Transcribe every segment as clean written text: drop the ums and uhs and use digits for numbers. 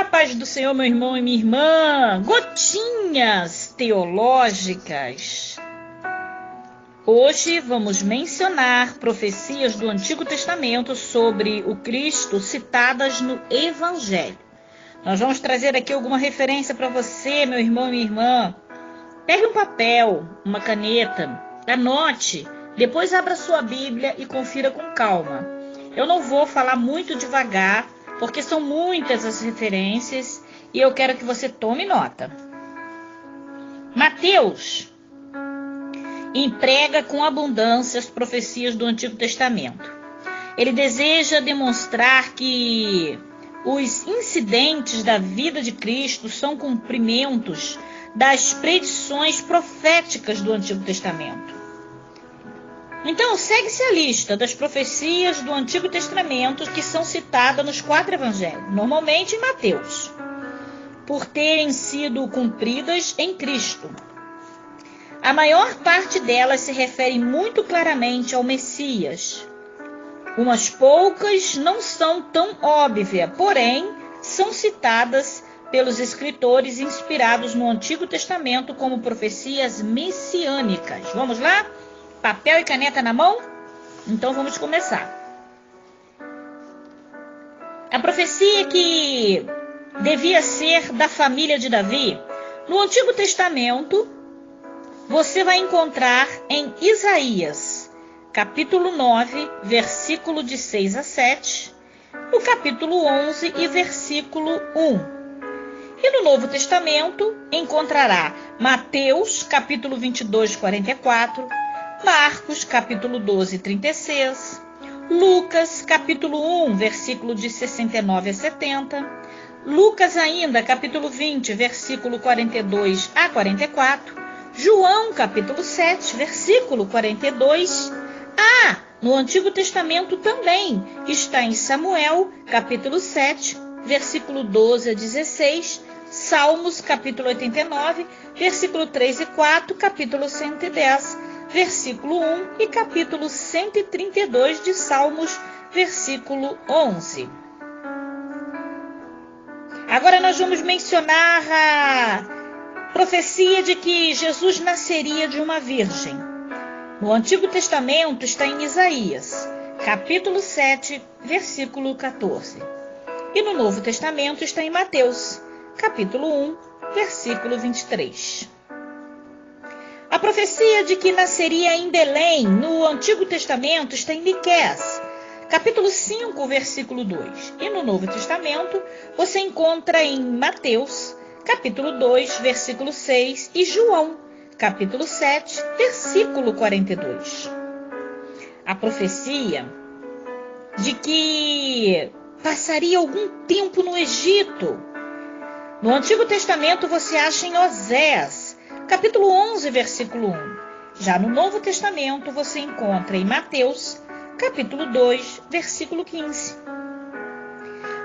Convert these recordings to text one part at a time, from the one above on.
A paz do Senhor, meu irmão e minha irmã. Gotinhas teológicas. Hoje vamos mencionar profecias do Antigo Testamento sobre o Cristo citadas no Evangelho. Nós vamos trazer aqui alguma referência para você, meu irmão e minha irmã. Pegue um papel, uma caneta, anote, depois abra sua Bíblia e confira com calma. Eu não vou falar muito devagar, porque são muitas as referências e eu quero que você tome nota. Mateus emprega com abundância as profecias do Antigo Testamento. Ele deseja demonstrar que os incidentes da vida de Cristo são cumprimentos das predições proféticas do Antigo Testamento. Então, segue-se a lista das profecias do Antigo Testamento que são citadas nos 4 evangelhos, normalmente em Mateus, por terem sido cumpridas em Cristo. A maior parte delas se refere muito claramente ao Messias. Umas poucas não são tão óbvias, porém, são citadas pelos escritores inspirados no Antigo Testamento como profecias messiânicas. Vamos lá? Papel e caneta na mão? Então vamos começar. A profecia que devia ser da família de Davi, no Antigo Testamento, você vai encontrar em Isaías, capítulo 9, versículo de 6 a 7, no capítulo 11 e versículo 1. E no Novo Testamento encontrará Mateus, capítulo 22, 44, Marcos, capítulo 12, 36, Lucas, capítulo 1, versículo de 69 a 70, Lucas ainda, capítulo 20, versículo 42 a 44, João, capítulo 7, versículo 42. No Antigo Testamento também está em Samuel, capítulo 7, versículo 12 a 16, Salmos, capítulo 89, versículo 3 e 4, capítulo 110, versículo 1 e capítulo 132 de Salmos, versículo 11. Agora nós vamos mencionar a profecia de que Jesus nasceria de uma virgem. No Antigo Testamento está em Isaías, capítulo 7, versículo 14. E no Novo Testamento está em Mateus, capítulo 1, versículo 23. A profecia de que nasceria em Belém, no Antigo Testamento, está em Miqueias, capítulo 5, versículo 2. E no Novo Testamento, você encontra em Mateus, capítulo 2, versículo 6, e João, capítulo 7, versículo 42. A profecia de que passaria algum tempo no Egito. No Antigo Testamento, você acha em Oséias, capítulo 11, versículo 1. Já no Novo Testamento, você encontra em Mateus, capítulo 2, versículo 15.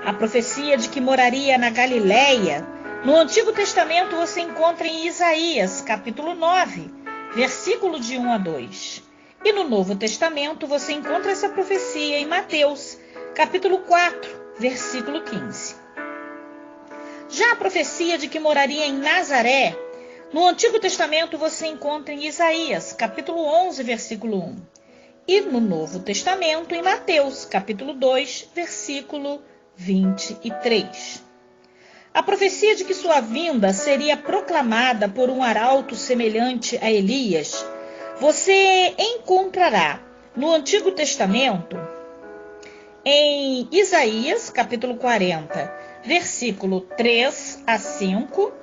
A profecia de que moraria na Galileia, no Antigo Testamento, você encontra em Isaías, capítulo 9, versículo de 1 a 2. E no Novo Testamento, você encontra essa profecia em Mateus, capítulo 4, versículo 15. Já a profecia de que moraria em Nazaré, no Antigo Testamento você encontra em Isaías, capítulo 11, versículo 1. E no Novo Testamento em Mateus, capítulo 2, versículo 23. A profecia de que sua vinda seria proclamada por um arauto semelhante a Elias, você encontrará no Antigo Testamento em Isaías, capítulo 40, versículo 3 a 5,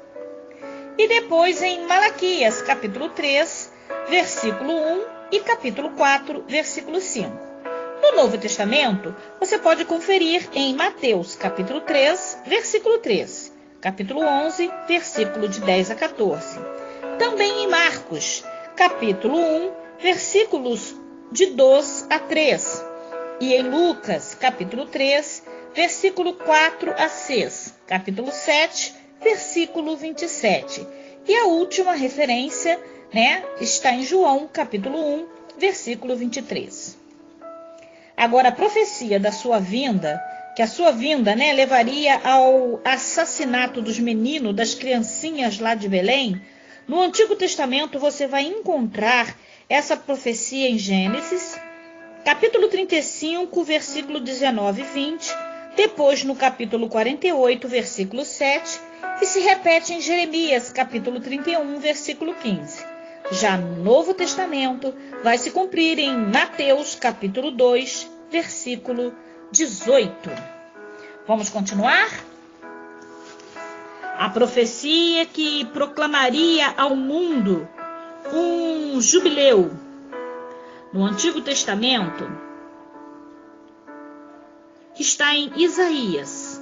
e depois em Malaquias, capítulo 3, versículo 1 e capítulo 4, versículo 5. No Novo Testamento, você pode conferir em Mateus, capítulo 3, versículo 3, capítulo 11, versículo de 10 a 14. Também em Marcos, capítulo 1, versículos de 2 a 3. E em Lucas, capítulo 3, versículo 4 a 6, capítulo 7, versículo 27. E a última referência, está em João, capítulo 1, versículo 23. Agora, a profecia da sua vinda que a sua vinda, levaria ao assassinato dos meninos, das criancinhas lá de Belém, no Antigo Testamento você vai encontrar essa profecia em Gênesis, capítulo 35, versículo 19 e 20, depois no capítulo 48, versículo 7, e se repete em Jeremias, capítulo 31, versículo 15. Já no Novo Testamento, vai se cumprir em Mateus, capítulo 2, versículo 18. Vamos continuar? A profecia que proclamaria ao mundo um jubileu. No Antigo Testamento, está em Isaías,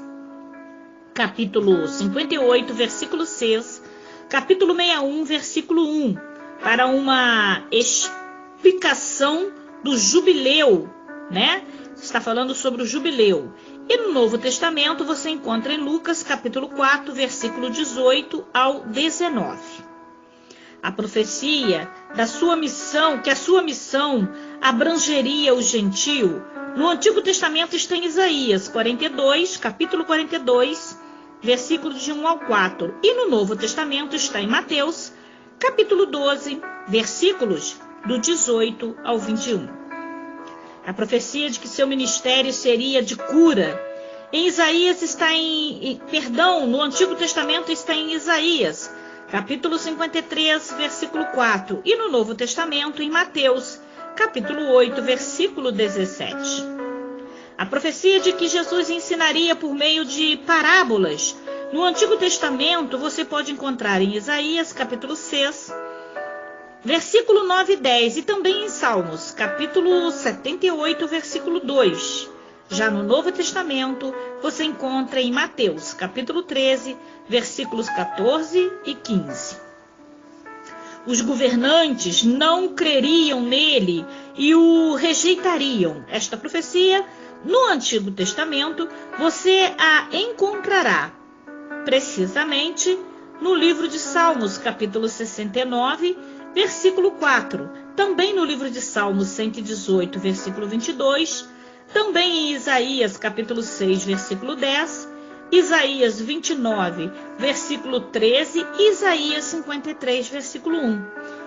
capítulo 58, versículo 6, capítulo 61, versículo 1, para uma explicação do jubileu, Está falando sobre o jubileu. E no Novo Testamento você encontra em Lucas, capítulo 4, versículo 18 ao 19. A profecia da sua missão, que a sua missão abrangeria o gentio, no Antigo Testamento está em Isaías 42, capítulo 42, versículos de 1 ao 4. E no Novo Testamento está em Mateus, capítulo 12, versículos do 18 ao 21. A profecia de que seu ministério seria de cura. Em Isaías no Antigo Testamento está em Isaías, capítulo 53, versículo 4. E no Novo Testamento em Mateus, capítulo 8, versículo 17. A profecia de que Jesus ensinaria por meio de parábolas. No Antigo Testamento você pode encontrar em Isaías, capítulo 6, versículo 9 e 10, e também em Salmos, capítulo 78, versículo 2. Já no Novo Testamento, você encontra em Mateus, capítulo 13, versículos 14 e 15. Os governantes não creriam nele e o rejeitariam. Esta profecia, no Antigo Testamento, você a encontrará precisamente no livro de Salmos, capítulo 69, versículo 4, também no livro de Salmos 118, versículo 22, também em Isaías, capítulo 6, versículo 10, Isaías 29, versículo 13, e Isaías 53, versículo 1.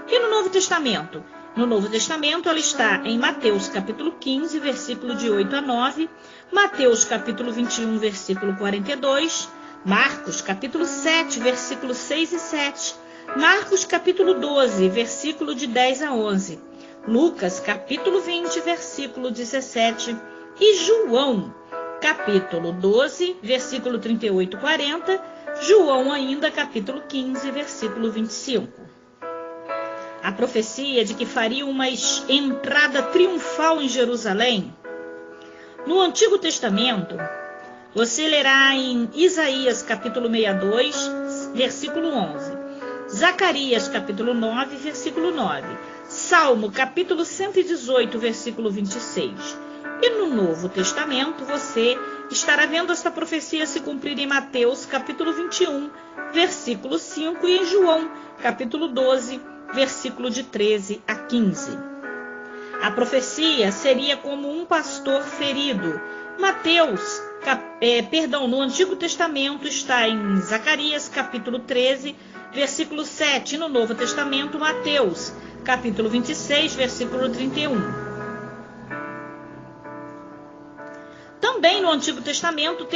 E no Novo Testamento? No Novo Testamento ela está em Mateus, capítulo 15, versículo de 8 a 9, Mateus, capítulo 21, versículo 42, Marcos, capítulo 7, versículos 6 e 7, Marcos, capítulo 12, versículo de 10 a 11, Lucas, capítulo 20, versículo 17, e João, capítulo 12, versículo 38 e 40, João ainda, capítulo 15, versículo 25. A profecia de que faria uma entrada triunfal em Jerusalém. No Antigo Testamento, você lerá em Isaías, capítulo 62, versículo 11, Zacarias, capítulo 9, versículo 9. Salmo, capítulo 118, versículo 26. E no Novo Testamento, você estará vendo esta profecia se cumprir em Mateus, capítulo 21, versículo 5, e em João, capítulo 12, versículo de 13 a 15. A profecia seria como um pastor ferido. No Antigo Testamento está em Zacarias, capítulo 13, versículo 7, e no Novo Testamento, Mateus, capítulo 26, versículo 31. Também no Antigo Testamento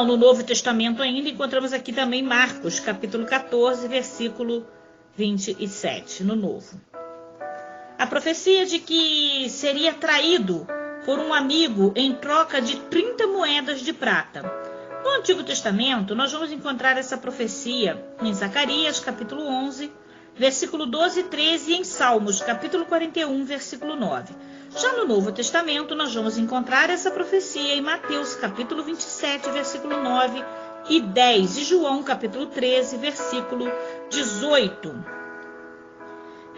no Novo Testamento ainda, encontramos aqui também Marcos, capítulo 14, versículo 27, no Novo. A profecia de que seria traído por um amigo em troca de 30 moedas de prata. No Antigo Testamento, nós vamos encontrar essa profecia em Zacarias, capítulo 11, versículo 12 e 13, e em Salmos, capítulo 41, versículo 9. Já no Novo Testamento, nós vamos encontrar essa profecia em Mateus, capítulo 27, versículo 9 e 10, e João, capítulo 13, versículo 18.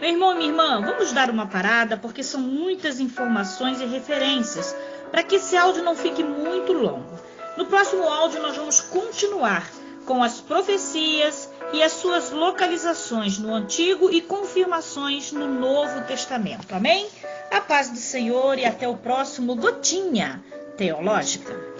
Meu irmão e minha irmã, vamos dar uma parada, porque são muitas informações e referências, para que esse áudio não fique muito longo. No próximo áudio, nós vamos continuar com as profecias e as suas localizações no Antigo e confirmações no Novo Testamento. Amém? A paz do Senhor e até o próximo Gotinha Teológica.